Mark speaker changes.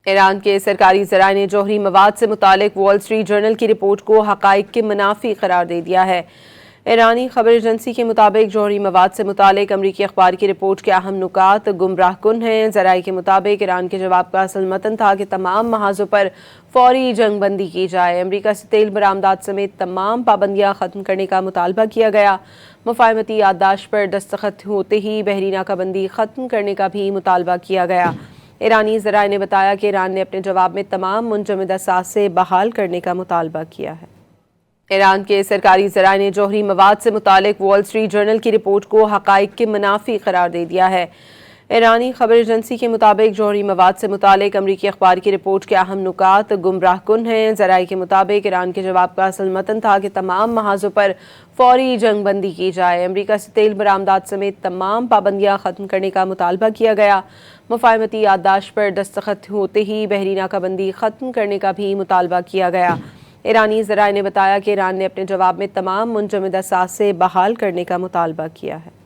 Speaker 1: ایران کے سرکاری ذرائع نے جوہری مواد سے متعلق وال اسٹریٹ جرنل کی رپورٹ کو حقائق کے منافی قرار دے دیا ہے۔ ایرانی خبر ایجنسی کے مطابق جوہری مواد سے متعلق امریکی اخبار کی رپورٹ کے اہم نکات گمراہ کن ہیں۔ ذرائع کے مطابق ایران کے جواب کا اصل متن تھا کہ تمام محاذوں پر فوری جنگ بندی کی جائے، امریکہ سے تیل برآمدات سمیت تمام پابندیاں ختم کرنے کا مطالبہ کیا گیا، مفاہمتی یادداشت پر دستخط ہوتے ہی بحری ناکہ بندی ختم کرنے کا بھی مطالبہ کیا گیا۔ ایرانی ذرائع نے بتایا کہ ایران نے اپنے جواب میں تمام منجمد اثاثے بحال کرنے کا مطالبہ کیا ہے۔ ایران کے سرکاری ذرائع نے جوہری مواد سے متعلق وال اسٹریٹ جرنل کی رپورٹ کو حقائق کے منافی قرار دے دیا ہے۔ ایرانی خبر ایجنسی کے مطابق جوہری مواد سے متعلق امریکی اخبار کی رپورٹ کے اہم نکات گمراہ کن ہیں۔ ذرائع کے مطابق ایران کے جواب کا اصل متن تھا کہ تمام محاذوں پر فوری جنگ بندی کی جائے، امریکہ سے تیل برآمدات سمیت تمام پابندیاں ختم کرنے کا مطالبہ کیا گیا، مفاہمتی یادداشت پر دستخط ہوتے ہی بحری ناکہ بندی ختم کرنے کا بھی مطالبہ کیا گیا۔ ایرانی ذرائع نے بتایا کہ ایران نے اپنے جواب میں تمام منجمد اثاثے بحال کرنے کا مطالبہ کیا ہے۔